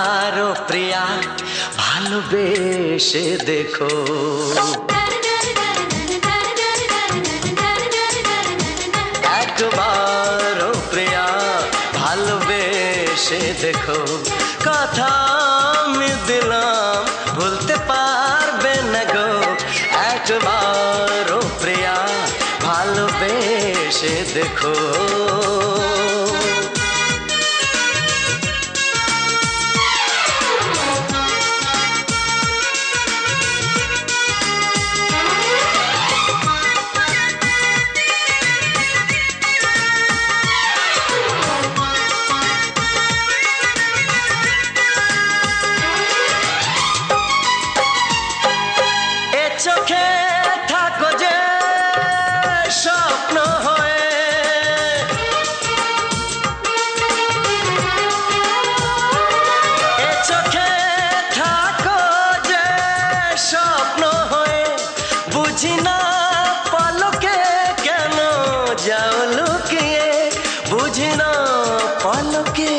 একবারও প্রিয়া ভালোবেসে দেখো। একবারও প্রিয়া ভালোবেসে দেখো। কথা আমি দিলাম ভুলতে পারবে না গো। একবারও প্রিয়া ভালোবেসে দেখো। চোখে থাকো যে স্বপ্ন হয়ে, এ চোখে থাকো যে স্বপ্ন হয়ে, বুঝি না পলকে কেন যাও লুকিয়ে, বুঝি না পলকে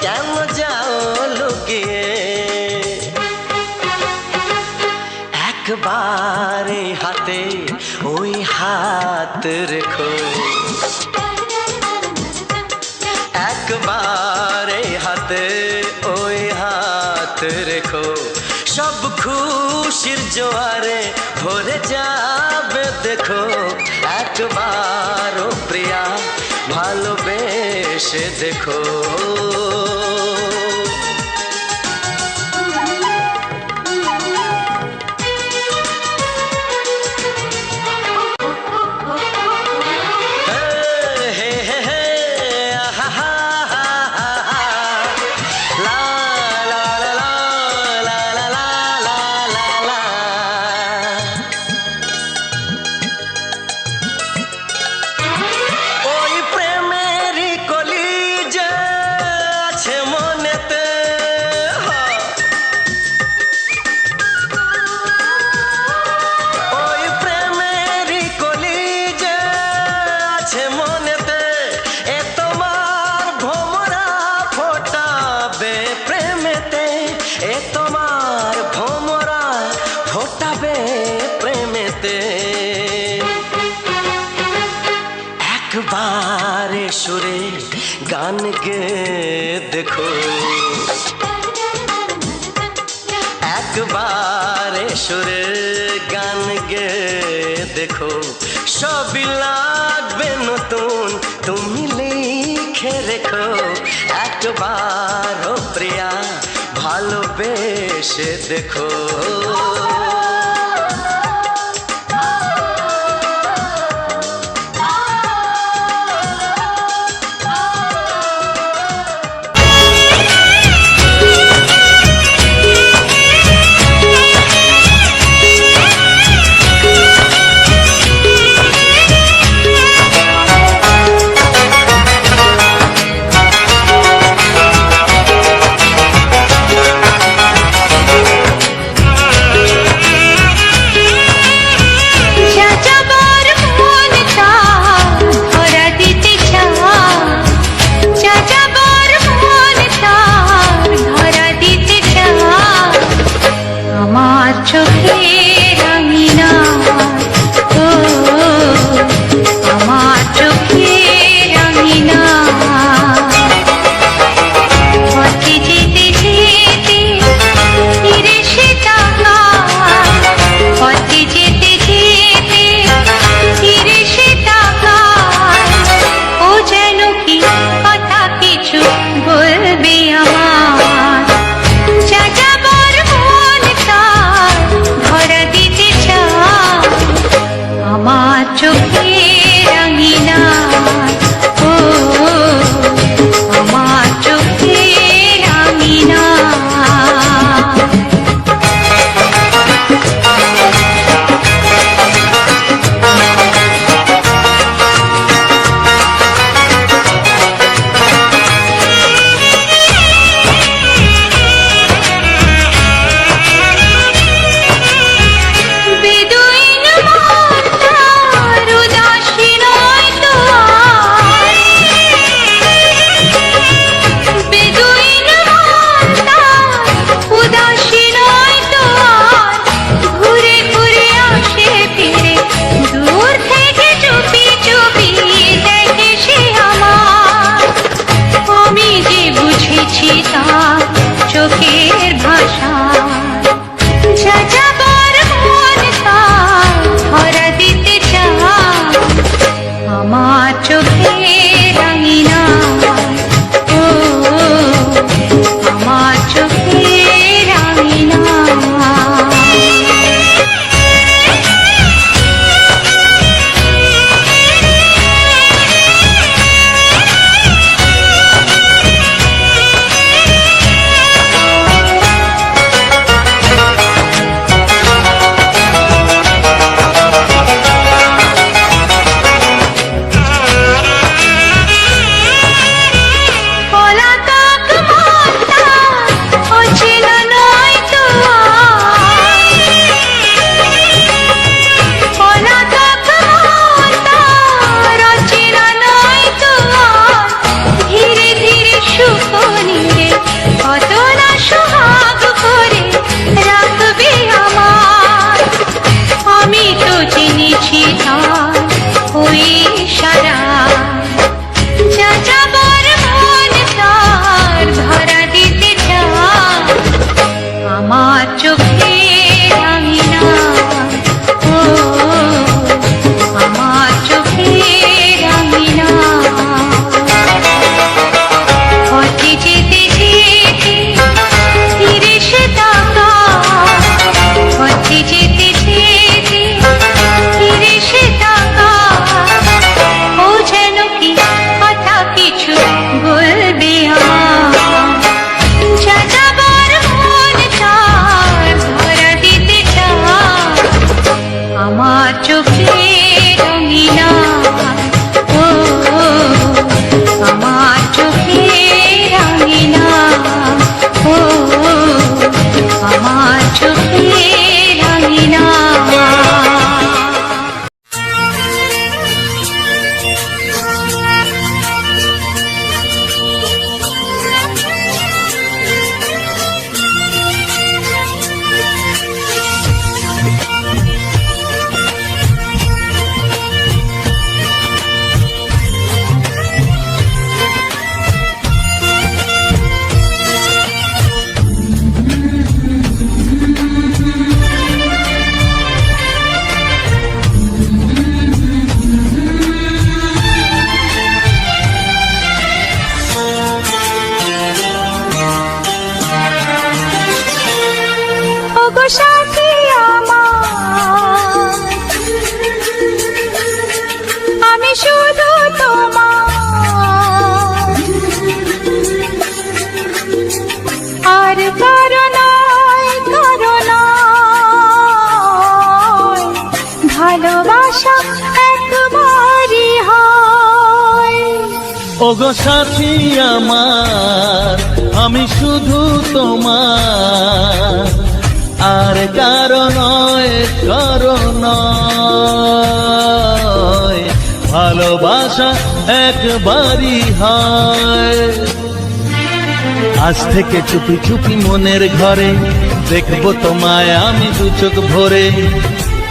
কেন যাও লুকিয়ে। একবারে হাতে ওই হাত রেখো। একবারে হাতে ওই হাত রেখো। সব খুশির জোয়ারে ভরে যাবে দেখো। একবারও প্রিয়া ভালোবেসে দেখো। এ তোমার ভোমরা ফোটাবে প্রেমেতে। একবারে সুরে গান গে দেখো। একবারে সুরে গান গে দেখো। সবই লাগবে নতুন তুমি লিখে রেখো। একবারও প্রিয়া ভালোবেসে দেখো। চোখের ভাষা যা যাবার মন তার ধরা দিতে চায় আমার চোখের রাঙিনা ও আমার চোখের রাঙিনা ওগো সাথী আমার আমি শুধু তোমার আর কারো নয় ভালোবাসা একবারই হয়। আজ থেকে চুপি চুপি মনের ঘরে দেখবো তোমায় আমি দু চোখ ভরে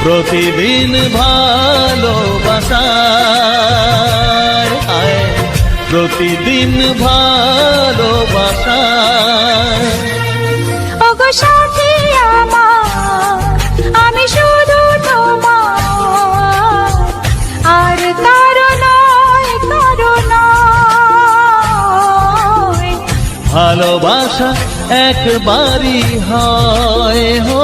প্রতিদিন ভালোবাসা প্রতিদিন ভালোবাসা। ওগো সাথী আমার আমি শুধু তোমার আর কারো নয় ভালোবাসা একবারই হয় হো।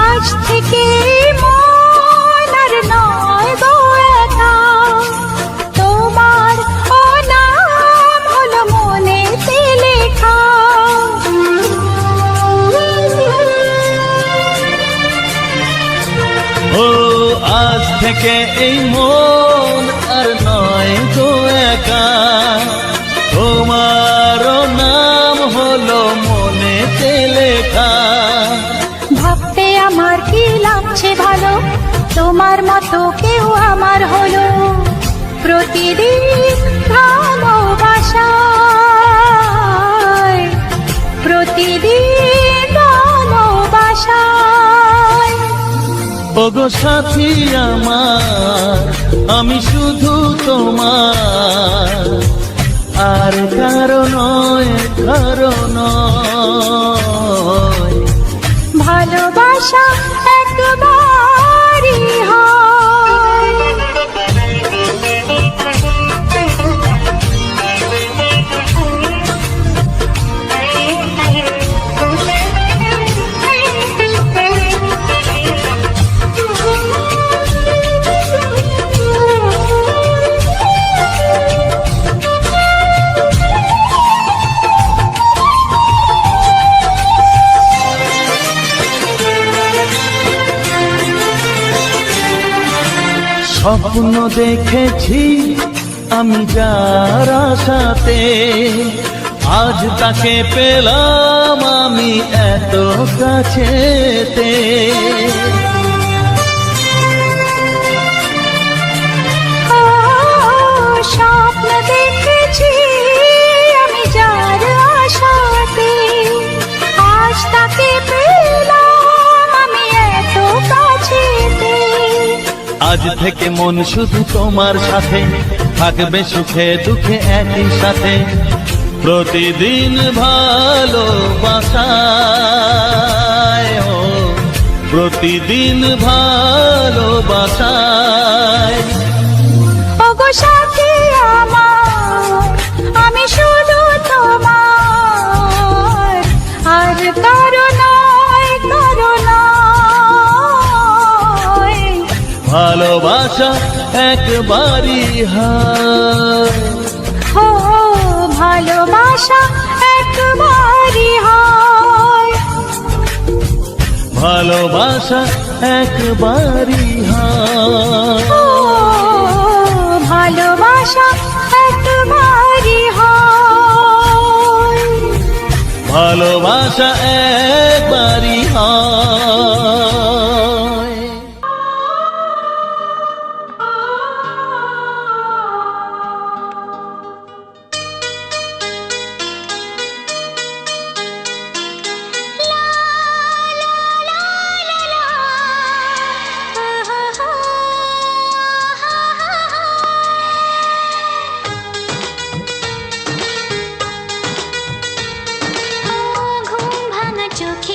আজ থেকে মন আর নয় গো একা, তোমার ও নাম হলো মনেতে লেখা। ও আজ থেকে এই মন আর নয় নয় গো একা, তোমারও নাম হলো মনেতে লেখা। ভাবতে আমার কি লাগছে ভালো, তোমার মতো কেউ আমার হলো। প্রতিদিন ভালোবাসায়, প্রতিদিন ভালোবাসায়। ওগো সাথী আমার, আমি শুধু তোমার, আর কারো নয়, কারো নয়। ভালোবাসা একবারই হয়। স্বপ্ন দেখেছি আমি যার আশাতে, আজ তাকে পেলাম আমি এত কাছেতে। স্বপ্ন দেখেছি আমি যার আশাতে, আজ তাকে পেলাম আমি এত কাছেতে। আজ থেকে মন শুধু তোমার সাথে, থাকবে সুখে দুঃখে একই সাথে। প্রতিদিন ভালোবাসায়, ও প্রতিদিন ভালোবাসায়। ওগো সাথী আমার, আমি শুধু তোমার, আর কারো নয়, কারো নয়। ভালোবাসা একবারই হয়, ও ভালোবাসা একবারই হয়। ভালোবাসা একবারই হয়। ও ভালোবাসা একবারই হয়। ভালোবাসা একবারই হয়। ঘুম ভাঙা চোখে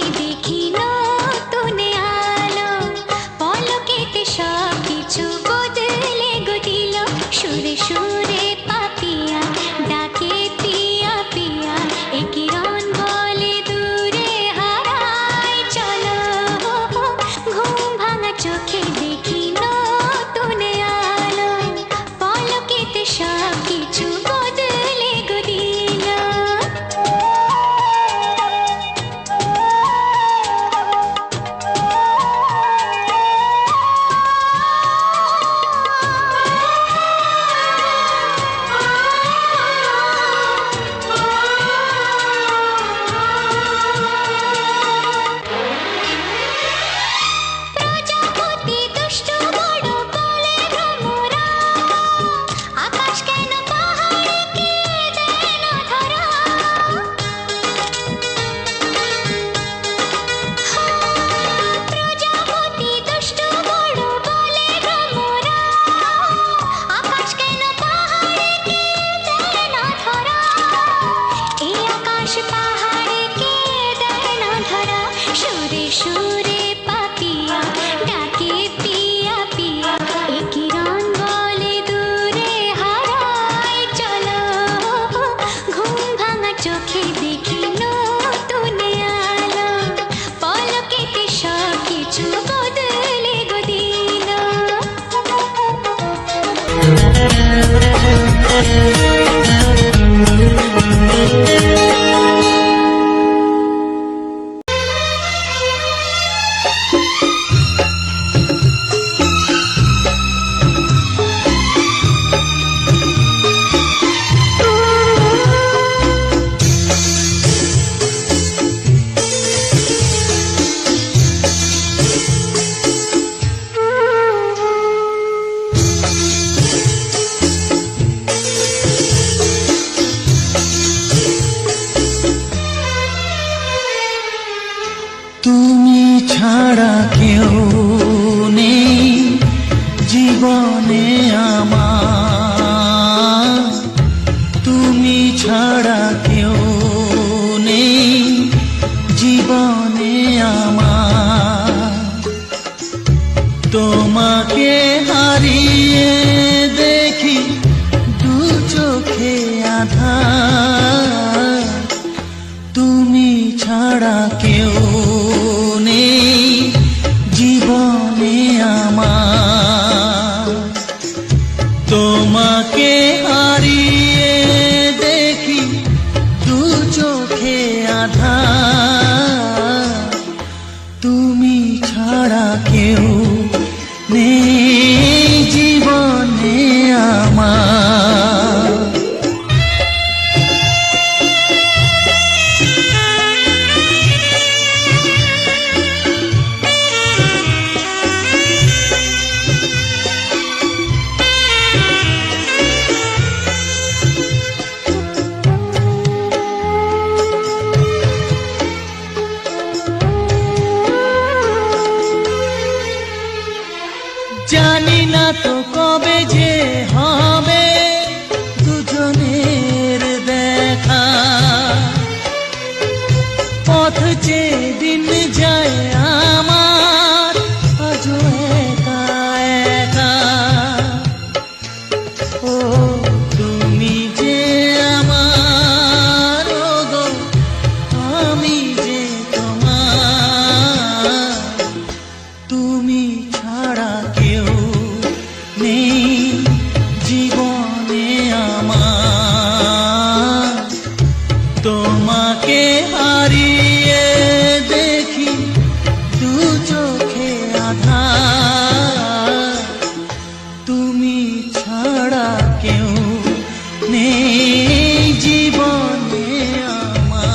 আধার, তুমি ছাড়া কেউ নেই জীবনে আমার। তোমাকে হারিয়ে দেখি দু চোখে আধার, তুমি ছাড়া কেউ নেই জীবনে আমার। জানি না তো কবে যে হবে দুজনের দেখা, পথ চেয়ে দিন যায় আমার আজও একা একা। ও তুমি যে আমার, ও গো আমি যে তোমার, তুমি ছাড়া কেউ নেই জীবনে আমার। তোমাকে হারিয়ে দেখি দু চোখে আধার, তুমি ছাড়া কেউ নেই জীবনে আমার।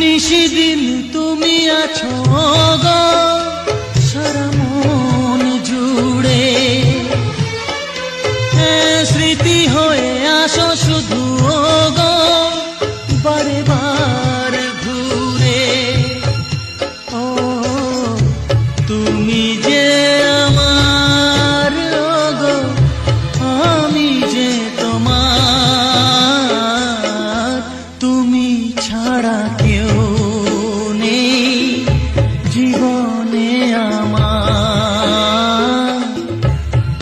নিশিদিন তুমি আছো গো সারা মন জুড়ে, স্মৃতি হয়ে আসো শুধু গো বারে বার ঘুরে। ও তুমি যে আমার, ও গো আমি যে তোমার, তুমি ছাড়া কেউ নেই জীবনে আমার।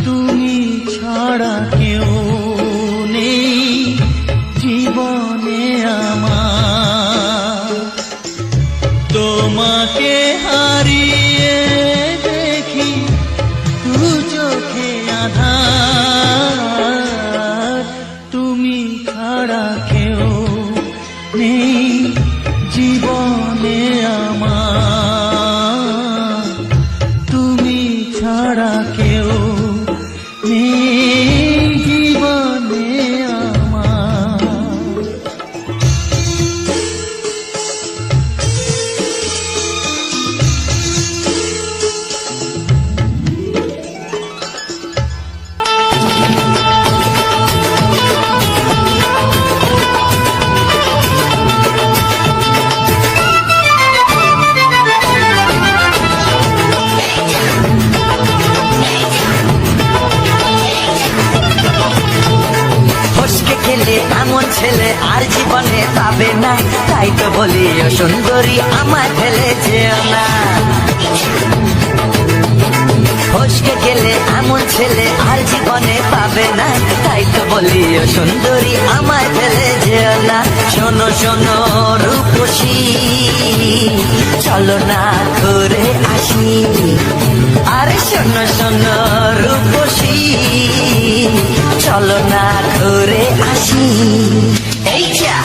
তুমি ছাড়া কেউ নেই জীবনে আমার। তোমাকে হারিয়ে দেখি দু চোখে আধার, তুমি ছাড়া কেউ নেই জীবনে আমার। তুমি ছাড়া কেউ নেই জীবনে আমার। এমন ছেলে আর জীবনে পাবে না, তাই তো বলি ও সুন্দরী আমায় ফেলে যেও না। ফসকে গেলে এমন ছেলে আর জীবনে পাবে না, তাই তো বলি ও সুন্দরী আমায় ফেলে যেও না। শোনো শোনো রূপসী, চলো না ঘুরে আসি। আরে শোনো শোনো রূপসী, চলো না ঘুরে আসি। এই যা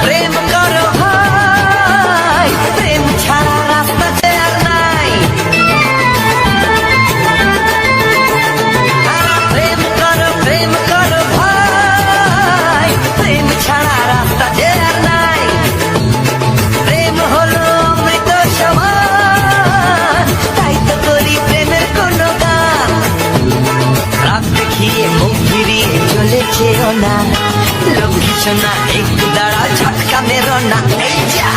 প্রেম করো ভাই, প্রেম ছাড়া রাস্তা যে আর নাই। যেও না, লক্ষ্মী সোনা একটু দাঁড়াও, ঝটকা মেরো না। এই যা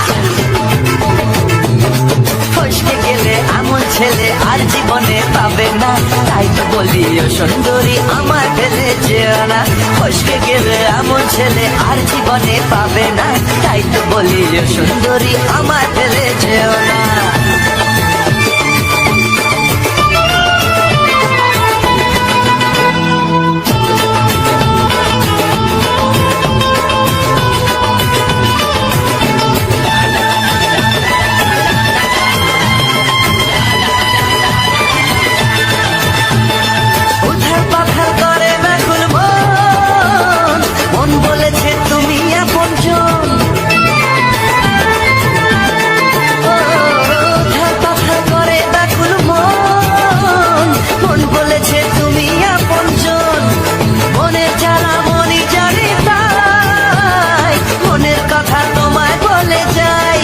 ফসকে গেলে এমন ছেলে আর জীবনে পাবে না, তাই তো বলি ও সুন্দরী আমার ফেলে যেও না। ফসকে গেলে এমন ছেলে আর জীবনে পাবে না, তাই তো বলি ও সুন্দরী আমার ফেলে যেও না। উধার পাথার করে ব্যাকুল মন, মন বলেছে তুমি আপনজন। উধার পাথার করে ব্যাকুল মন, মন বলেছে তুমি আপনজন। মনের জ্বালা মনি জানি তাই, মনের কথা তোমায় বলে যাই।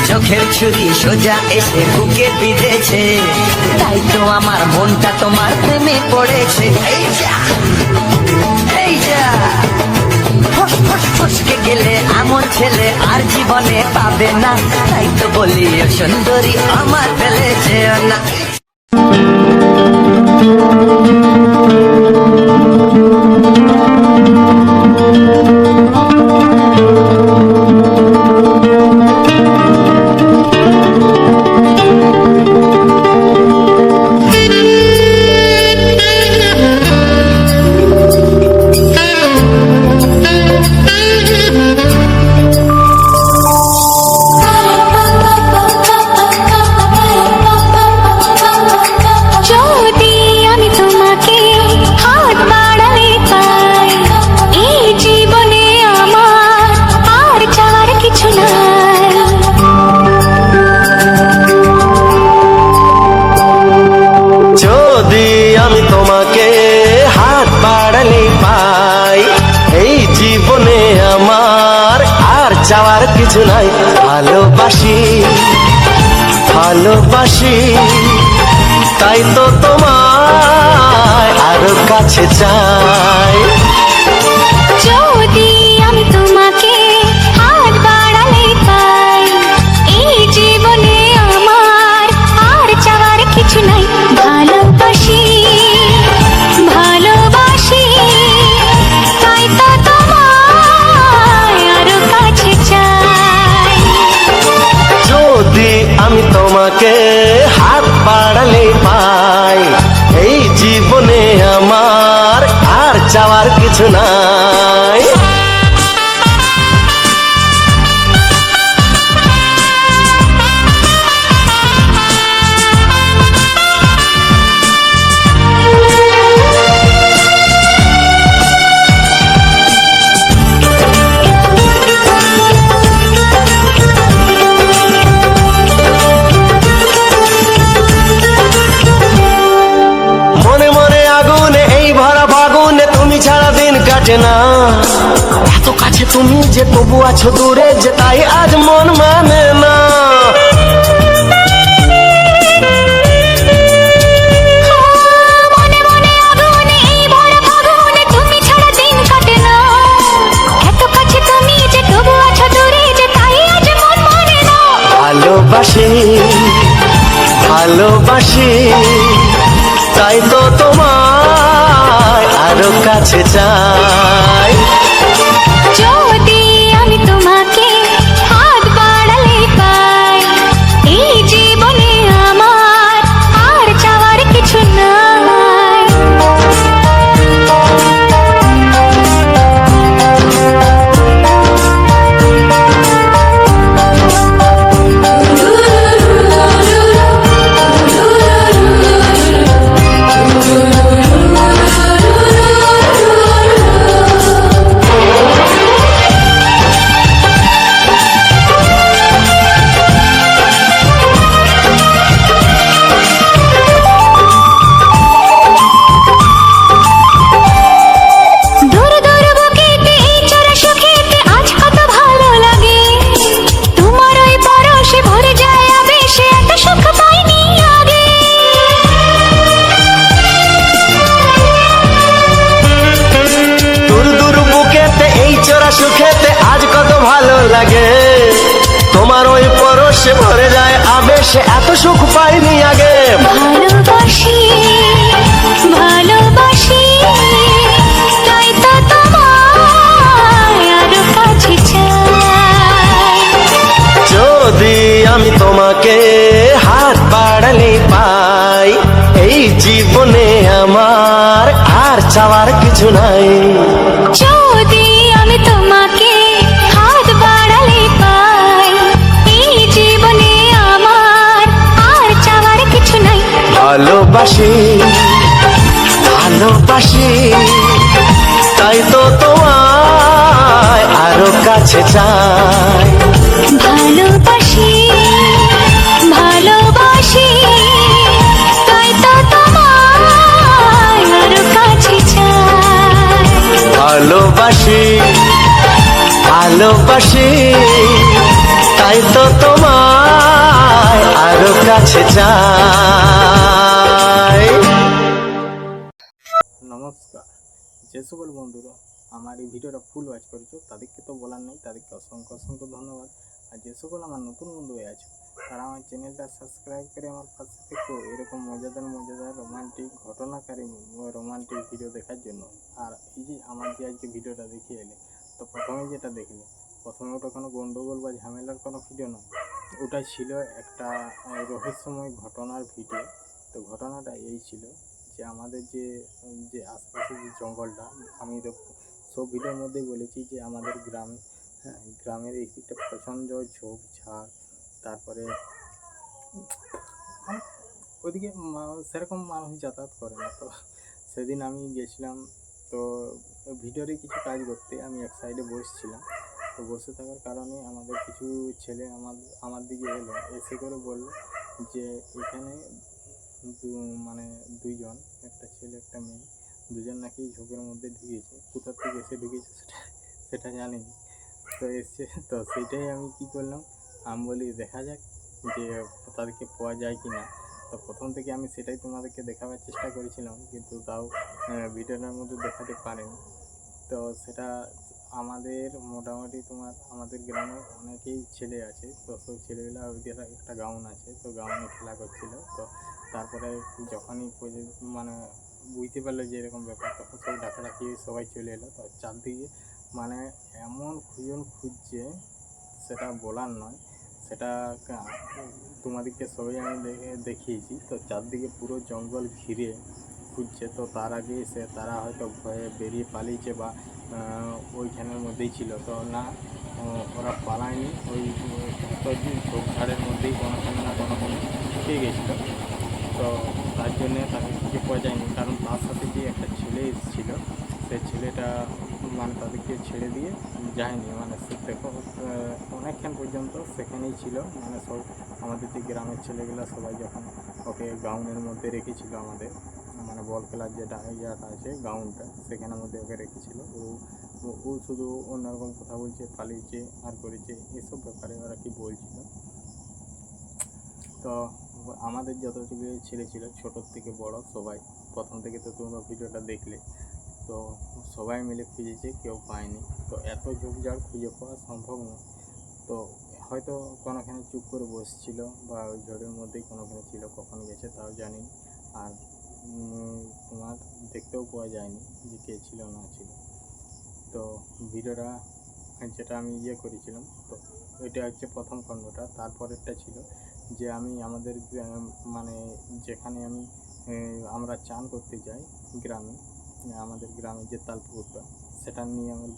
চোখের ছুরি সোজা এসে বুকে বিঁধেছে, তাই তো আমার মনটা তোমার প্রেমে পড়েছে। এই যা এই যা ফস ফস ফসকে গেলে এমন ছেলে আর জীবনে পাবে না, তাই তো বলি ও সুন্দরী আমার ফেলে যেও না। যদি আমি তোমাকে হাত বাড়ালে পাই, এই জীবনে আমার আর চাওয়ার কিছু নাই। যদি আমি তোমাকে হাত বাড়ালে পাই, এই জীবনে আমার আর চাওয়ার কিছু নাই। ভালোবাসি ভালোবাসি, তাই তো তোমায় আরো কাছে চাই। যদি আমি তোমাকে হাত বাড়ালে পাই, এই জীবনে আমার আর চাওয়ার কিছু নাই। ভালোবাসি ভালোবাসি, তাই তো তোমায় আরো কাছে চাই। যদি আমি তোমাকে হাত বাড়ালে পাই, এই জীবনে আমার আর চাওয়ার কিছু নাই। মনে মনে আগুনে এই ভরা ফাগুনে তুমি ছাড়া দিন কাটে না। এত কাছে তুমি যে তবু আছো দূরে, যে তাই আজ মন মানে না। মনে মনে আগুনে এই ভরা ফাগুনে তুমি ছাড়া দিন কাটে না। এত কাছে তুমি যে তবু আছো দূরে, যে তাই আজ মন মানে না। ভালোবাসি ভালোবাসি, তাই তো তোমায় আরো কাছে চাই। যদি আমি তোমাকে হাত বাড়ালে পাই, এই জীবনে আমার আর চাওয়ার কিছু নাই। ভালোবেসে এত সুখ পাইনি আগে। ভালোবাসি ভালোবাসি তাই তো তোমায় আরো কাছে চাই। যদি আমি তোমাকে হাত বাড়ালে পাই, এই জীবনে আমার আর চাওয়ার কিছু নাই। যদি আমি তোমাকে হাত বাড়ালে পাই, এই জীবনে আমার আর চাওয়ার কিছু নাই। ভালোবাসি ভালোবাসি তাই তো তোমায় আরো কাছে চাই। ভালোবাসি ভালোবাসি তাই তো তোমায় আরো কাছে চাই। ভালোবাসি ভালোবাসি তাই তো তোমায় আরো কাছে চাই। নমস্কার। যে সকল বন্ধুরা আমার এই ভিডিওটা ফুল ওয়াচ করেছো তাদেরকে তো বলার নেই, তাদেরকে অসংখ্য অসংখ্য ধন্যবাদ। আর যে সকল আমার নতুন বন্ধু হয়ে আছে তারা আমার চ্যানেলটা সাবস্ক্রাইব করে আমার পাশে থেকেও এরকম মজাদার মজাদার রোমান্টিক ঘটনাকারী রোমান্টিক ভিডিও দেখার জন্য। আর এই যে আমার যে আজকে ভিডিওটা দেখিয়ে এলে, তো প্রথমে যেটা দেখলে, প্রথমে ওটা কোনো গন্ডগোল বা ঝামেলার কোনো ভিডিও নয়, ওটা ছিল একটা রহস্যময় ঘটনার ভিডিও। তো ঘটনাটা এই ছিল যে আমাদের যে যে আশেপাশে যে জঙ্গলটা, আমি তো সব ভিডিওর মধ্যেই বলেছি যে আমাদের গ্রামে, হ্যাঁ, গ্রামের এই দিকটা প্রচণ্ড ঝোপঝাড়, তারপরে ওইদিকে সেরকম মানুষ যাতায়াত করে না। তো সেদিন আমি গেছিলাম, তো ভিডিওরে কিছু কাজ করতে আমি এক সাইডে বসছিলাম। তো বসে থাকার কারণে আমাদের কিছু ছেলে আমার দিকে এলো, এসে করে বললো যে এখানে মানে দুইজন, একটা ছেলে একটা মেয়ে, দুজন নাকি ঝোপের মধ্যে ঢুকেছে। কোথা থেকে এসে ঢুকেছে সেটা জানিনি। তো এসছে, তো সেইটাই আমি কি করলাম, আমি বলি দেখা যাক যে তাদেরকে পাওয়া যায় কি না। তো প্রথম থেকে আমি সেটাই তোমাদেরকে দেখাবার চেষ্টা করেছিলাম, কিন্তু তাও ভিডিওটার মধ্যে দেখাতে পারিনি। তো সেটা আমাদের মোটামুটি আমাদের গ্রামে অনেকেই ছেলে আছে, তো সব ছেলেগুলো ওদের একটা গ্রাউন্ড আছে, তো গ্রাউন্ডে খেলা করছিল। তো তারপরে যখনই মানে বুঝতে পারলো যে এরকম ব্যাপার, তখন সব ডাকাডাকি সবাই চলে এলো। তো চারদিকে মানে এমন খুঁজছে সেটা বলার নয়, সেটা তোমাদেরকে সবাই আমি দেখিয়েছি। তো চারদিকে পুরো জঙ্গল ঘিরে খুঁজছে। তো তার আগে তারা হয়তো ভয়ে বেরিয়ে পালিয়েছে বা ওইখানের মধ্যেই ছিল। তো না, ওরা পালায়নি, ওই ঝোপঝাড়ের মধ্যেই কোনোখানে না কোনোখানে ঢুকে গেছিলো। তো তার জন্যে তাকে খুঁজে পাওয়া যায়নি, কারণ তার সাথে যে একটা ছেলে এসেছিল, সেই ছেলেটা মানে তাদেরকে ছেড়ে দিয়ে যায়নি। মানে দেখো অনেকক্ষণ পর্যন্ত সেখানেই ছিল, মানে সব আমাদের যে গ্রামের ছেলেগুলো সবাই যখন ওকে গ্রাউন্ডের মধ্যে রেখেছিল, আমাদের মানে বল খেলার যেটা ইয়েটা আছে গ্রাউন্ডটা, সেখানের মধ্যে ওকে রেখেছিল। ও শুধু অন্যরকম কথা বলছে, পালিয়েছে আর করেছে, এসব ব্যাপারে ওরা কি বলছিল। তো আমাদের যতটুকু ছেলে ছিল ছোটোর থেকে বড় সবাই, প্রথম থেকে তো তোমরা ভিডিওটা দেখলে, তো সবাই মিলে খুঁজেছে, কেউ পায়নি। তো এত ঝোপঝাড় খুঁজে পাওয়া সম্ভব নয়। তো হয়তো কোনোখানে চুপ করে বসছিল বা ওই ঝড়ের মধ্যেই কোনোখানে ছিল, কখন গেছে তাও জানি। আর তোমার দেখতেও পাওয়া যায়নি যে কে ছিল না ছিল। তো ভিডিওটা যেটা আমি করেছিলাম, তো ওইটা হচ্ছে প্রথম খণ্ডটা। তারপরেরটা ছিল যে আমি আমাদের মানে যেখানে আমরা চান করতে যাই গ্রামে, আমাদের গ্রামে যে তালপুকুরটা, সেটা নিয়ে আমার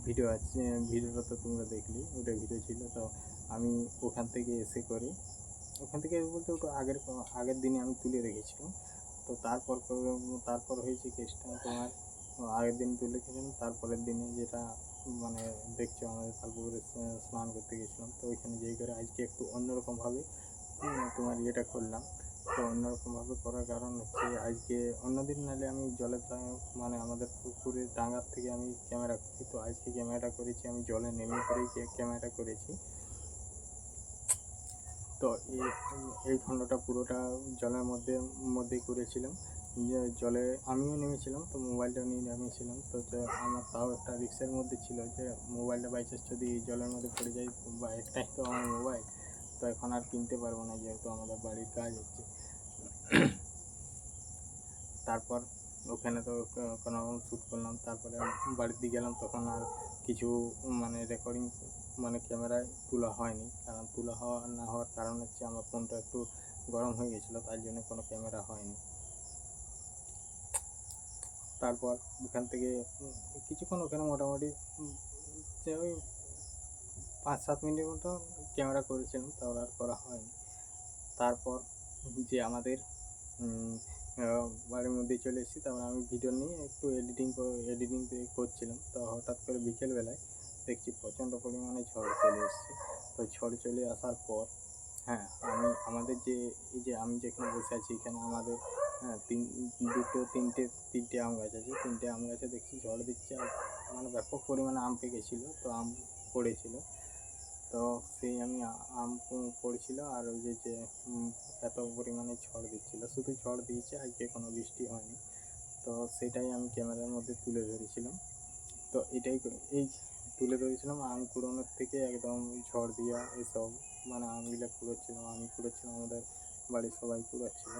ভিডিও আছে। ভিডিওটা তো তোমরা দেখলি, ওটা ভিডিও ছিল। তো আমি ওখান থেকে বলতে ওটা আগের দিনে আমি তুলে রেখেছিলাম। তো তারপর হয়েছে কেসটা তোমার, আগের দিন তুলে রেখেছিলাম, তারপরের দিনে যেটা মানে দেখছো আমাদের তালপুকুরে স্নান করতে গেছিলাম। তো ওইখানে যেই করে আজকে একটু অন্যরকমভাবে তোমার করলাম। তো অন্যরকমভাবে করার কারণ হচ্ছে, আজকে অন্যদিন নাহলে আমি জলে মানে আমাদের পুকুরে ডাঙার থেকে আমি ক্যামেরা করি, তো আজকে ক্যামেরাটা করেছি আমি জলে নেমে করেই ক্যামেরাটা করেছি। তো এই খণ্ডটা পুরোটা জলের মধ্যেই করেছিলাম। জলে আমিও নেমেছিলাম, তো মোবাইলটা নিয়ে নেমেছিলাম। তো আমার তাও একটা রিস্কের মধ্যে ছিল যে মোবাইলটা বাই চান্স যদি জলের মধ্যে পড়ে যায়, বা একটাই তো আমার মোবাইল, তো এখন আর কিনতে পারবো না যেহেতু আমাদের বাড়ির কাজ হচ্ছে। তারপর ওখানে তো কোনো শ্যুট করলাম, তারপরে বাড়ির দিকে গেলাম, তখন আর কিছু মানে রেকর্ডিং মানে ক্যামেরায় তোলা হয়নি, কারণ তোলা হওয়া না হওয়ার কারণ হচ্ছে আমার ফোনটা একটু গরম হয়ে গেছিলো, তার জন্য কোনো ক্যামেরা হয়নি। তারপর ওখান থেকে কিছুক্ষণ ওখানে মোটামুটি যে ওই 5-7 মিনিটের মতো ক্যামেরা করেছিলাম, তারপর আর করা হয়নি। তারপর যে আমাদের বাড়ির মধ্যে চলে এসেছি, তারপর আমি ভিডিও নিয়ে একটু এডিটিং করছিলাম। তো হঠাৎ করে বিকেলবেলায় দেখছি প্রচণ্ড পরিমাণে ঝড় চলে এসেছে। তো ঝড় চলে আসার পর হ্যাঁ, আমি আমাদের যে এই যে আমি যেখানে বসে আছি এখানে আমাদের হ্যাঁ তিনটে আম গাছ আছে। 3টে আম গাছে দেখছি ঝড় দিচ্ছে, আর মানে ব্যাপক পরিমাণে আম পেকেছিলো, তো আম পড়েছিল। তো সেই আমি আম পড়েছিল, আর ওই যে এত পরিমাণে ঝড় দিচ্ছিল, শুধু ঝড় দিয়েছে, আজকে কোনো বৃষ্টি হয়নি। তো সেটাই আমি ক্যামেরার মধ্যে তুলে ধরেছিলাম। তো এই তুলে ধরেছিলাম আম কুড়োনোর থেকে একদম ঝড় দিয়া এসব মানে আমগুলো কুড়োচ্ছিলাম, আমি কুড়োচ্ছিলাম, আমাদের বাড়ির সবাই কুড়োচ্ছিল।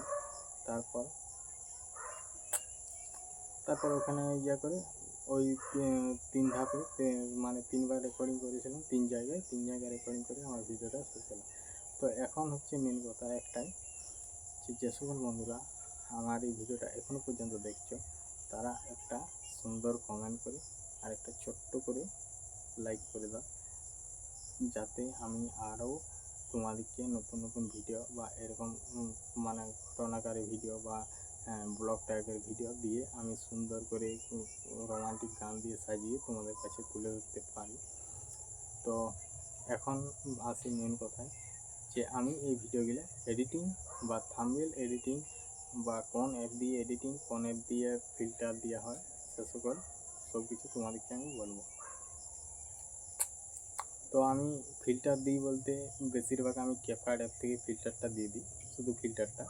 তারপর ওখানে করে ওই 3 ধাপে মানে 3বার রেকর্ডিং করেছিলাম, 3 জায়গায় রেকর্ডিং করে আমার ভিডিওটা শেষ হলো। তো এখন হচ্ছে মেন কথা একটাই, যে সকল বন্ধুরা আমার এই ভিডিওটা এখনও পর্যন্ত দেখছো, তারা একটা সুন্দর কমেন্ট করে আর একটা ছোট্ট করে লাইক করে দাও, যাতে আমি আরও তোমাদেরকে নতুন নতুন ভিডিও বা এরকম মানে ঘটনাকারী ভিডিও বা ব্লগ টাইপের ভিডিও দিয়ে আমি সুন্দর করে রোমান্টিক গান দিয়ে সাজিয়ে তোমাদের কাছে তুলে ধরতে পারি। তো এখন আসি মেন কথায়, যে আমি এই ভিডিওগুলো এডিটিং বা থাম্বনেল এডিটিং বা কোন অ্যাপ দিয়ে এডিটিং, কোন অ্যাপ দিয়ে ফিল্টার দেওয়া হয়, সে সকল সব কিছু তোমাদেরকে আমি বলবো। তো আমি ফিল্টার দিই বলতে বেশিরভাগ আমি ক্যাপকাট অ্যাপ থেকে ফিল্টারটা দিয়ে দিই, শুধু ফিল্টারটা।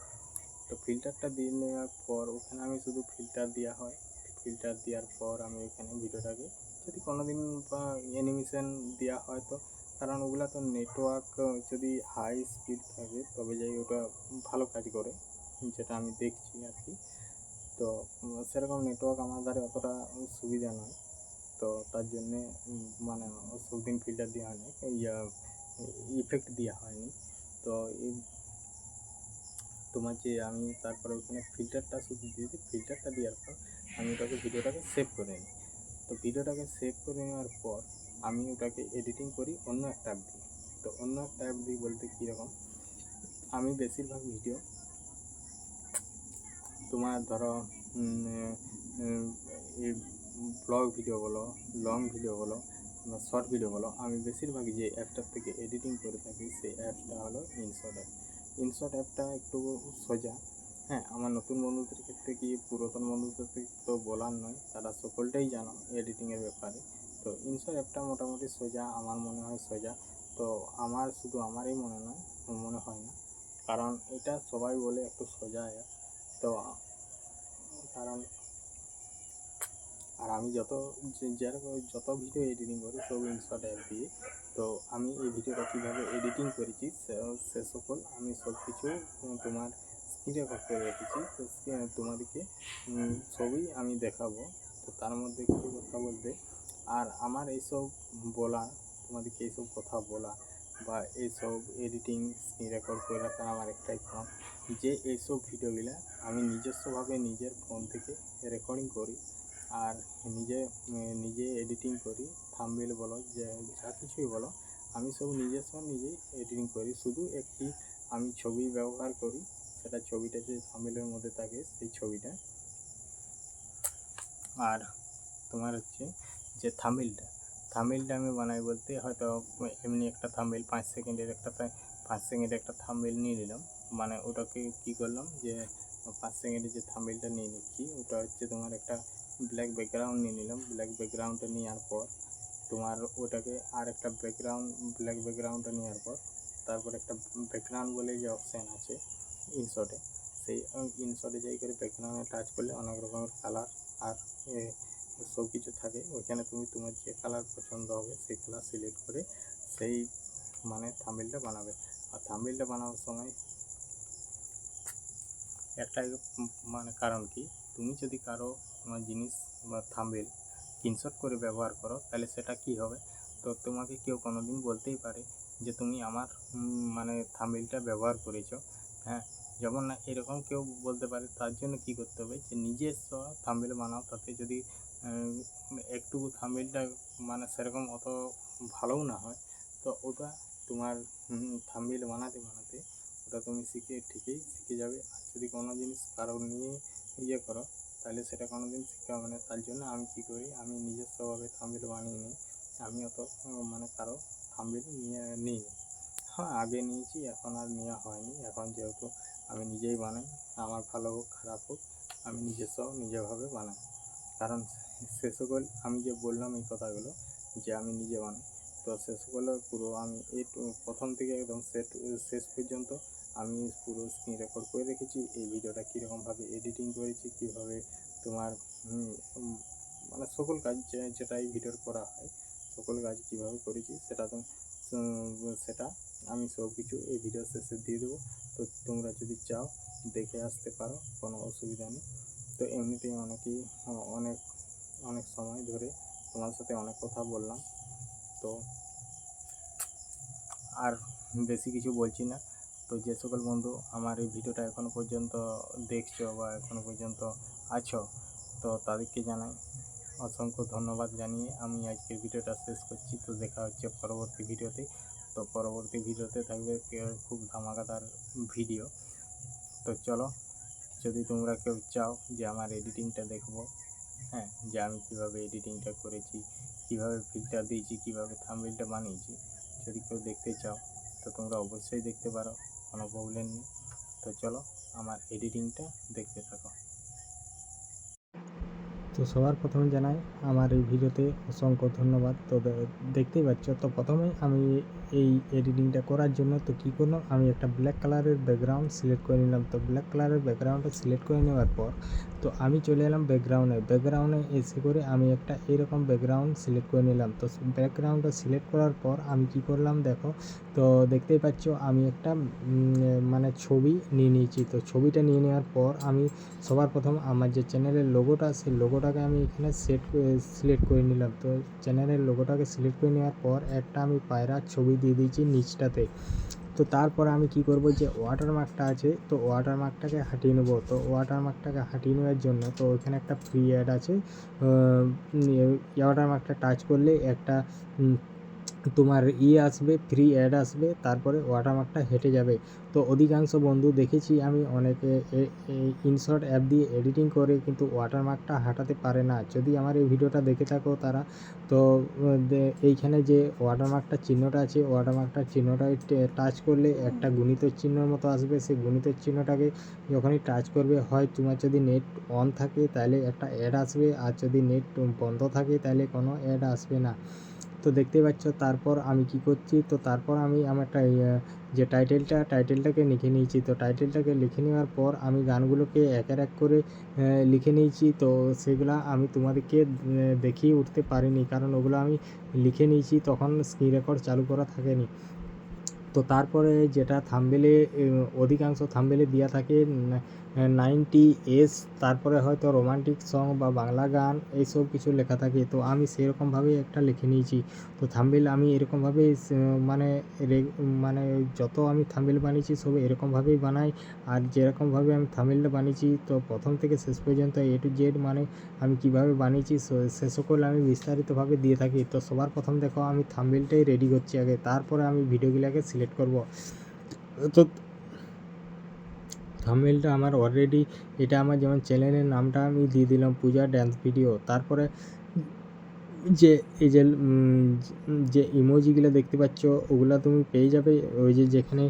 তো ফিল্টারটা দিয়ে নেওয়ার পর ওখানে আমি শুধু ফিল্টার দেওয়া হয়, ফিল্টার দেওয়ার পর আমি ওখানে ভিডিওটাকে যদি কোনো দিন বা অ্যানিমেশন দেওয়া হয়, তো কারণ ওগুলো তো নেটওয়ার্ক যদি হাই স্পিড থাকে তবে যাই ওটা ভালো কাজ করে, যেটা আমি দেখছি আর কি। তো সেরকম নেটওয়ার্ক আমার ধারে অতটা সুবিধা নয়, তো তার জন্যে মানে সব দিন ফিল্টার দেওয়া হয়নি, ইফেক্ট দেওয়া হয়নি। তো তোমার যে আমি তারপরে ওখানে ফিল্টারটা শুধু দিয়ে দিই, ফিল্টারটা দেওয়ার পর আমি ভিডিওটাকে সেভ করে নিই। তো ভিডিওটাকে সেভ করে নেওয়ার পর আমি ওটাকে এডিটিং করি অন্য একটা অ্যাপ দিয়ে। তো অন্য একটা অ্যাপ দিয়ে বলতে কীরকম, আমি বেশিরভাগ ভিডিও তোমার ধরো এই ব্লগ ভিডিও বলো, লং ভিডিও বলো বা শর্ট ভিডিও বলো, আমি বেশিরভাগ যে অ্যাপটার থেকে এডিটিং করে থাকি সেই অ্যাপটা হলো ইনশট অ্যাপ। ইনশট অ্যাপটা একটু সোজা, হ্যাঁ, আমার নতুন বন্ধুদের ক্ষেত্রে কি পুরাতন বন্ধুদের থেকে তো বলার নয়, তারা সকলটাই জানো এডিটিংয়ের ব্যাপারে। তো ইনশট অ্যাপটা মোটামুটি সোজা, আমার মনে হয় সোজা। তো আমার শুধু আমারই মনে হয় না, কারণ এটা সবাই বলে একটু সোজা অ্যাপ। তো কারণ আর আমি যত ভিডিও এডিটিং করি সব ইনশট অ্যাপ দিয়ে। তো আমি এই ভিডিওটা কীভাবে এডিটিং করেছি সে সকল আমি সব কিছু তোমার স্ক্রিন রেকর্ড করে রেখেছি। তো তোমাদেরকে সবই আমি দেখাবো। তো তার মধ্যে কিছু কথা বলতে, আর আমার এইসব বলা, তোমাদেরকে এইসব কথা বলা বা এইসব এডিটিং স্ক্রিন রেকর্ড করে রাখা আমার একটাই কারণ, যে এইসব ভিডিওগুলো আমি নিজস্বভাবে নিজের ফোন থেকে রেকর্ডিং করি আর নিজে এডিটিং করি। থাম্বনেল বলো, যা কিছুই বলো, আমি সব নিজেই এডিটিং করি। শুধু একটি আমি ছবি ব্যবহার করি, সেটা ছবিটা যে থাম্বনেলের মধ্যে থাকে সেই ছবিটা। আর তোমার হচ্ছে যে থাম্বনেলটা আমি বানাই বলতে হয়তো এমনি একটা থাম্বনেল 5 সেকেন্ডের একটা থাম্বনেল নিয়ে নিলাম, মানে ওটাকে কী করলাম যে 5 সেকেন্ডের যে থাম্বনেলটা নিয়ে নিচ্ছি, ওটা হচ্ছে তোমার একটা ব্ল্যাক ব্যাকগ্রাউন্ড নিয়ে নিলাম। ব্ল্যাক ব্যাকগ্রাউন্ডটা নেওয়ার পর তোমার ওটাকে আর একটা ব্ল্যাক ব্যাকগ্রাউন্ডটা নেওয়ার পর তারপর একটা ব্যাকগ্রাউন্ড বলে যে অপশান আছে ইনশটে, সেই ইনশটে যাই করে ব্যাকগ্রাউন্ডে টাচ করলে অনেক রকমের কালার আর সব কিছু থাকে। ওইখানে তুমি তোমার যে কালার পছন্দ হবে সেই কালার সিলেক্ট করে সেই মানে থাম্বনেলটা বানাবে। আর থাম্বনেলটা বানানোর সময় একটাই মানে কারণ কি, তুমি যদি কারো কোনো জিনিস বা থাম্বনেল স্ক্রিনশট করে ব্যবহার করো তাহলে সেটা কি হবে, তো তোমাকে কেউ কোনো দিন বলতেই পারে যে তুমি আমার মানে থাম্বনেলটা ব্যবহার করেছো। হ্যাঁ, যেমন না এরকম কেউ বলতে পারে, তার জন্য কি করতে হবে যে নিজস্ব থাম্বনেল বানাও। তাতে যদি একটু থাম্বনেলটা মানে সেরকম অত ভালোও না হয়, তো ওটা তোমার থাম্বনেল বানাতে বানাতে ওটা তুমি ঠিকই শিখে যাবে। আর যদি কোনো জিনিস কারো নিয়ে ইয়ে করো তাহলে সেটা কোনো দিন শিখতে হবে না। তার জন্য আমি কী করি, আমি নিজস্বভাবে থাম্বনেল বানিয়ে নিই। আমি অত মানে কারো থাম্বনেল নিই। হ্যাঁ, আগে নিয়েছি, এখন আর নেওয়া হয়নি। এখন যেহেতু আমি নিজেই বানাই, আমার ভালো হোক খারাপ হোক আমি নিজেভাবে বানাই। কারণ সে সকল আমি যে বললাম এই কথাগুলো যে আমি নিজে বানাই, তো সে সকলের পুরো আমি প্রথম থেকে একদম শেষ পর্যন্ত আমি পুরো স্ক্রিন রেকর্ড করে রেখেছি। এই ভিডিওটা কীরকমভাবে এডিটিং করেছি, কীভাবে তোমার মানে সকল কাজ যেটা এই ভিডিওর করা হয় সকল কাজ কীভাবে করেছি সেটা আমি সব কিছু এই ভিডিও শেষে দিয়ে দেবো। তো তোমরা যদি চাও দেখে আসতে পারো, কোনো অসুবিধা নেই। তো এমনিতেই অনেক সময় ধরে তোমার সাথে অনেক কথা বললাম, তো আর বেশি কিছু বলছি না। তো যে সকল বন্ধু আমার এই ভিডিওটা এখনও পর্যন্ত দেখছো বা এখনও পর্যন্ত আছো, তো তাদেরকে জানাই অসংখ্য ধন্যবাদ জানিয়ে আমি আজকের ভিডিওটা শেষ করছি। তো দেখা হচ্ছে পরবর্তী ভিডিওতে। তো পরবর্তী ভিডিওতে থাকবে খুব ধামাকাদার ভিডিও। তো চলো, যদি তোমরা কেউ চাও যে আমার এডিটিংটা দেখবো, হ্যাঁ, যে আমি কীভাবে এডিটিংটা করেছি, কীভাবে ফিল্টার দিয়েছি, কীভাবে থাম্বনেলটা বানিয়েছি, যদি কেউ দেখতে চাও তো তোমরা অবশ্যই দেখতে পারো, কোনো প্রবলেম নেই। তো চলো আমার এডিটিংটা দেখতে থাকো। তো সবার প্রথমে জানাই আমার এই ভিডিওতে অসংখ্য ধন্যবাদ। তো দেখতেই পাচ্ছ, তো প্রথমে আমি এই এডিটিংটা করার জন্য তো কী করলাম, আমি একটা ব্ল্যাক কালারের ব্যাকগ্রাউন্ড সিলেক্ট করে নিলাম। তো ব্ল্যাক কালারের ব্যাকগ্রাউন্ডটা সিলেক্ট করে নেওয়ার পর তো আমি চলে এলাম ব্যাকগ্রাউন্ডে এসে করে আমি একটা এরকম ব্যাকগ্রাউন্ড সিলেক্ট করে নিলাম। তো ব্যাকগ্রাউন্ডটা সিলেক্ট করার পর আমি কি করলাম দেখো, তো দেখতেই পাচ্ছ আমি একটা মানে ছবি নিয়ে নিয়েছি। তো ছবিটা নিয়ে নেওয়ার পর আমি সবার প্রথম আমার যে চ্যানেলের লোগোটা, সেই লোগোটাকে আমি এখানে সিলেক্ট করে নিলাম। তো চ্যানেলের লোগোটাকে সিলেক্ট করে নেওয়ার পর একটা আমি পায়রার ছবি দিয়ে দিয়েছি নিচটাতে। তো তারপর আমি কি করব, যে ওয়াটারমার্কটা আছে, তো ওয়াটারমার্কটাকে হাঁটিয়ে নেব। তো ওয়াটারমার্কটাকে হাঁটিয়ে নেওয়ার জন্য তো ওইখানে একটা ফ্রি অ্যাড আছে, ওয়াটারমার্কটা টাচ করলে একটা তোমার আসবে, ফ্রি অ্যাড আসবে, তারপরে ওয়াটারমার্কটা হেঁটে যাবে। তো অধিকাংশ বন্ধু দেখেছি আমি অনেকে ইনশট অ্যাপ দিয়ে এডিটিং করে কিন্তু ওয়াটারমার্কটা হাঁটাতে পারে না। যদি আমার এই ভিডিওটা দেখে থাকো তারা, তো এইখানে যে ওয়াটারমার্কটার চিহ্নটা আছে, ওয়াটারমার্কটার চিহ্নটায় টাচ করলে একটা গুণিতের চিহ্নের মতো আসবে। সেই গুণিতের চিহ্নটাকে যখনই টাচ করবে, হয় তোমার যদি নেট অন থাকে তাহলে একটা অ্যাড আসবে, আর যদি নেট বন্ধ থাকে তাহলে কোনো অ্যাড আসবে না। তো দেখতে পাচ্ছ তারপর আমি কি করছি, তো তারপর আমি আমার একটা যে টাইটেলটাকে লিখে নিয়েছি। তো টাইটেলটাকে লিখে নেওয়ার পর আমি গানগুলোকে এক করে লিখে নিয়েছি। তো সেগুলো আমি তোমাদেরকে দেখিয়ে উঠতে পারিনি, কারণ ওগুলো আমি লিখে নিয়েছি তখন স্ক্রিন রেকর্ড চালু করা থাকেনি। তো তারপরে যেটা থাম্বনেলে অধিকাংশ থাম্বনেলে দেওয়া থাকে 90s, তারপরে হয়তো রোমান্টিক সং বা বাংলা গান এইসব কিছু লেখা থাকে। তো আমি সেরকমভাবেই একটা লিখে নিয়েছি। তো থাম্বনেল আমি এরকমভাবে মানে যত আমি থাম্বনেল বানিয়েছি সব এরকমভাবেই বানাই। আর যেরকমভাবে আমি থাম্বনেলটা বানিয়েছি, তো প্রথম থেকে শেষ পর্যন্ত A to Z মানে আমি কিভাবে বানিয়েছি সে সকল আমি বিস্তারিতভাবে দিয়ে থাকি। তো সবার প্রথম দেখো আমি থাম্বনেলটাই রেডি করছি আগে, তারপরে আমি ভিডিওগুলোকে সিলেক্ট করব। তো থাম্বনেলটা আমার অলরেডি, এটা আমার যেমন চ্যানেলের নামটা আমি দিয়ে দিলাম পূজা ড্যান্স ভিডিও। তারপরে যে এই যে ইমোজিগুলো দেখতে পাচ্ছ ওগুলো তুমি পেয়ে যাবে ওই যেখানে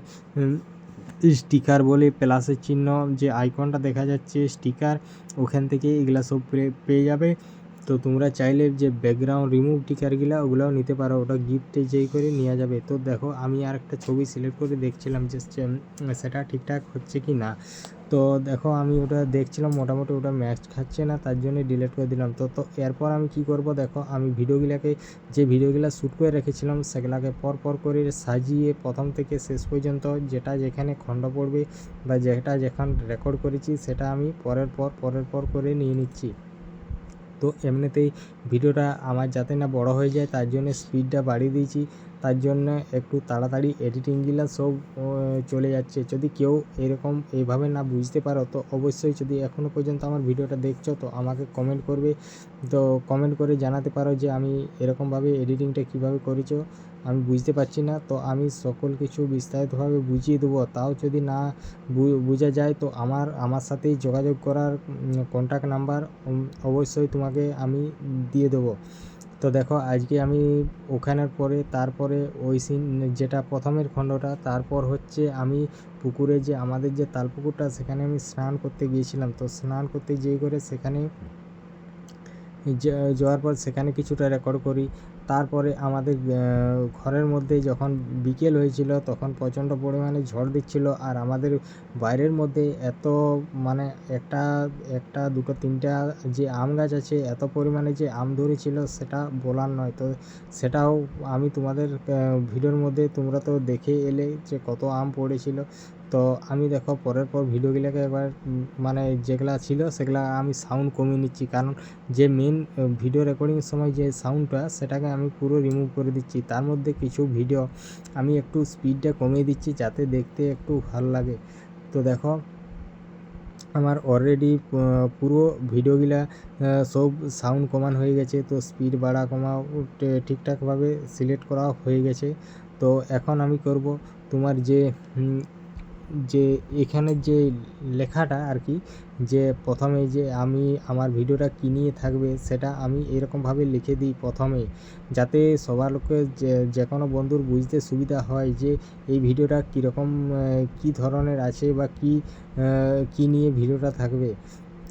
স্টিকার বলে প্লাসের চিহ্ন যে আইকনটা দেখা যাচ্ছে স্টিকার, ওখান থেকে এগুলো সব পেয়ে যাবে। তো তোমরা চাইলে যে ব্যাকগ্রাউন্ড রিমুভ টিকারগুলা ওগুলাও নিতে পারো, ওটা গিফটে যেই করে নেওয়া যাবে। তো দেখো আমি আর একটা ছবি সিলেক্ট করে দেখছিলাম যে সেটা ঠিকঠাক হচ্ছে কি না। তো দেখো আমি ওটা দেখছিলাম মোটামুটি ওটা ম্যাচ খাচ্ছে না, তার জন্য ডিলিট করে দিলাম। তো এরপর আমি কি করব, দেখো আমি যে ভিডিওগুলো শ্যুট করে রেখেছিলাম সেগুলাকে পর করে সাজিয়ে প্রথম থেকে শেষ পর্যন্ত যেটা যেখানে খণ্ড পড়বে বা যেটা যেখানে রেকর্ড করেছি সেটা আমি পরের পর করে নিয়ে নিচ্ছি। তো এমনিতেই ভিডিওটা আমার যাতে না বড় হয়ে যায় তার জন্য স্পিডটা বাড়িয়ে দিয়েছি, তার জন্য একটু তাড়াতাড়ি এডিটিংগুলো সব চলে যাচ্ছে। যদি কেউ এইভাবে না বুঝতে পারো তো অবশ্যই, যদি এখনও পর্যন্ত আমার ভিডিওটা দেখছো তো আমাকে কমেন্ট করবে, তো কমেন্ট করে জানাতে পারো যে আমি এরকমভাবে এডিটিংটা কিভাবে করেছো আমি বুঝতে পারছি না। তো আমি সকল কিছু বিস্তারিতভাবে বুঝিয়ে দেবো, তাও যদি না বোঝা যায় তো আমার সাথেই যোগাযোগ করার কন্ট্যাক্ট নাম্বার অবশ্যই তোমাকে আমি দিয়ে দেবো। তো দেখো আজকে আমি ওখানের পরে তারপরে ওই সিন যেটা প্রথমের খণ্ডটা, তারপর হচ্ছে আমি পুকুরে যে আমাদের যে তালপুকুরটা সেখানে আমি স্নান করতে গিয়েছিলাম। তো স্নান করতে যেয়ে করে সেখানে যাওয়ার পর সেখানে কিছুটা রেকর্ড করি। তারপরে আমাদের ঘরের মধ্যে যখন বিকেল হয়েছিল তখন প্রচণ্ড পরিমাণে ঝড় দিচ্ছিল, আর আমাদের বাইরের মধ্যে এত মানে একটা দুটো তিনটা যে আম গাছ আছে এত পরিমাণে যে আম ধরেছিল সেটা বলার নয়। তো সেটাও আমি তোমাদের ভিডিওর মধ্যে তোমরা তো দেখে এলে যে কত আম পড়েছিল। তো আমি দেখো পর ভিডিওগুলোকে এবার মানে যেগুলা ছিল সেগুলা আমি সাউন্ড কমিয়ে নিচ্ছি, কারণ যে মেন ভিডিও রেকর্ডিংয়ের সময় যে সাউন্ডটা সেটাকে আমি পুরো রিমুভ করে দিচ্ছি। তার মধ্যে কিছু ভিডিও আমি একটু স্পিডটা কমিয়ে দিচ্ছি যাতে দেখতে একটু ভালো লাগে। তো দেখো আমার অলরেডি পুরো ভিডিওগুলা সব সাউন্ড কমান হয়ে গেছে, তো স্পিড বাড়া কমা ঠিকঠাকভাবে সিলেক্ট করা হয়ে গেছে। তো এখন আমি করব তোমার যে এখানে যে লেখাটা আর কি, যে প্রথমে যে আমি আমার ভিডিওটা কী নিয়ে থাকবে সেটা আমি এরকমভাবে লিখে দিই প্রথমেই, যাতে সবার লোকের যে কোনো বন্ধুর বুঝতে সুবিধা হয় যে এই ভিডিওটা কীরকম কী ধরনের আছে বা কী নিয়ে ভিডিওটা থাকবে।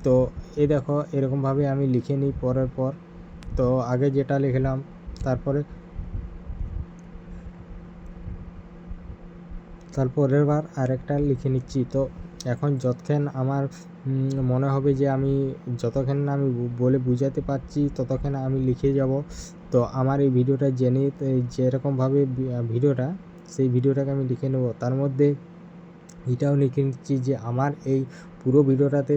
তো এই দেখো এরকমভাবে আমি লিখে নিই পরের পর। তো আগে যেটা লিখলাম তারপরের বার আরেকটা লিখে নিচ্ছি। তো এখন যতক্ষণ আমার মনে হবে যে আমি যতক্ষণ না আমি বলে বুঝাতে পারছি ততক্ষণ আমি লিখে যাব। তো আমার এই ভিডিওটা জেনে যেরকমভাবে ভিডিওটা সেই ভিডিওটাকে আমি লিখে নেব। তার মধ্যে এটাও লিখে নিচ্ছি যে আমার এই পুরো ভিডিওটাতে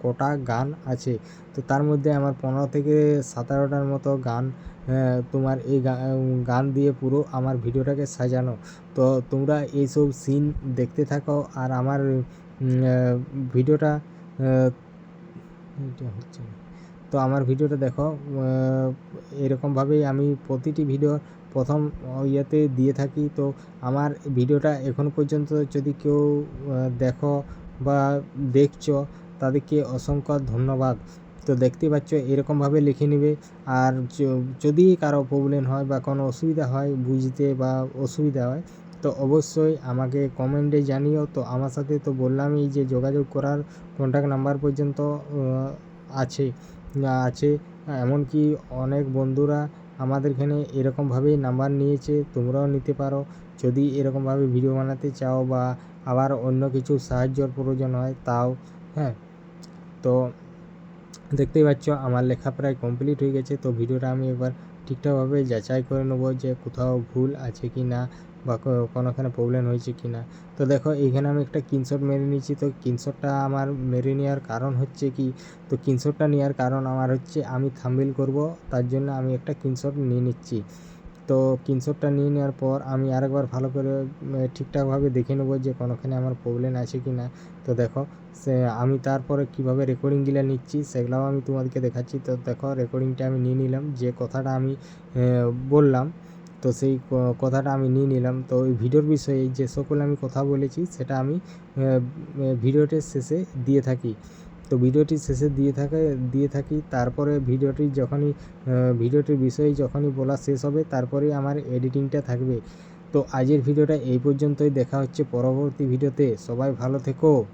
কটা গান আছে। তো তার মধ্যে আমার 15 থেকে 17টার মতো গান তোমার এই গান দিয়ে পুরো আমার ভিডিওটাকে সাজানো। তো তোমরা এইসব সিন দেখতে থাকো আর আমার ভিডিওটা হচ্ছে না। তো আমার ভিডিওটা দেখো এরকমভাবেই আমি প্রতিটি ভিডিও প্রথম ইয়েতে দিয়ে থাকি। তো আমার ভিডিওটা এখন পর্যন্ত যদি কেউ দেখো বা দেখছো তাদেরকে অসংখ্য ধন্যবাদ। তো দেখতে পাচ্ছ এরকমভাবে লিখে নেবে। আর যদি কারো প্রবলেম হয় বা কোনো অসুবিধা হয় বুঝতে বা অসুবিধা হয় তো অবশ্যই আমাকে কমেন্টে জানিও। তো আমার সাথে তো বললামই যে যোগাযোগ করার কন্ট্যাক্ট নাম্বার পর্যন্ত আছে। এমনকি অনেক বন্ধুরা আমাদের এখানে এরকমভাবেই নাম্বার নিয়েছে, তোমরাও নিতে পারো যদি এরকমভাবে ভিডিও বানাতে চাও বা আবার অন্য কিছু সাহায্যর প্রয়োজন হয় তাও। হ্যাঁ, তো দেখতেই পাচ্ছ আমার লেখা প্রায় কমপ্লিট হয়ে গেছে। তো ভিডিওটা আমি এবার ঠিকঠাকভাবে যাচাই করে নেব যে কোথাও ভুল আছে কি না বা কোনোখানে প্রবলেম হয়েছে কি না। তো দেখো এইখানে আমি একটা স্ক্রিনশট মেরে নিয়েছি। তো স্ক্রিনশটটা আমার মেরে নেওয়ার কারণ হচ্ছে কি, তো স্ক্রিনশটটা নেওয়ার কারণ আমার হচ্ছে আমি থাম্বনেল করব, তার জন্য আমি একটা স্ক্রিনশট নিয়ে নিচ্ছি। তো স্ক্রিনশটটা নিয়ে নেওয়ার পর আমি আরেকবার ভালো করে ঠিকঠাকভাবে দেখে নেব যে কোনোখানে আমার প্রবলেম আছে কি না। তো দেখো আমি তারপরে কিভাবে রেকর্ডিংগুলো নিচ্ছি সেগুলোও আমি তোমাদেরকে দেখাচ্ছি। তো দেখো রেকর্ডিংটা আমি নিয়ে নিলাম, যে কথাটা আমি বললাম তো সেই কথাটা আমি নিয়ে নিলাম। তো ওই ভিডিওর বিষয়ে যে সকল আমি কথা বলেছি সেটা আমি ভিডিওটির শেষে দিয়ে থাকি। তো ভিডিওটি শেষে দিয়ে থাকি তারপরে ভিডিওটির বিষয়ে যখনই বলা শেষ হবে তারপরে আমার এডিটিংটা থাকবে। তো আজকের ভিডিওটা এই পর্যন্তই, দেখা হচ্ছে পরবর্তী ভিডিওতে। সবাই ভালো থেকো।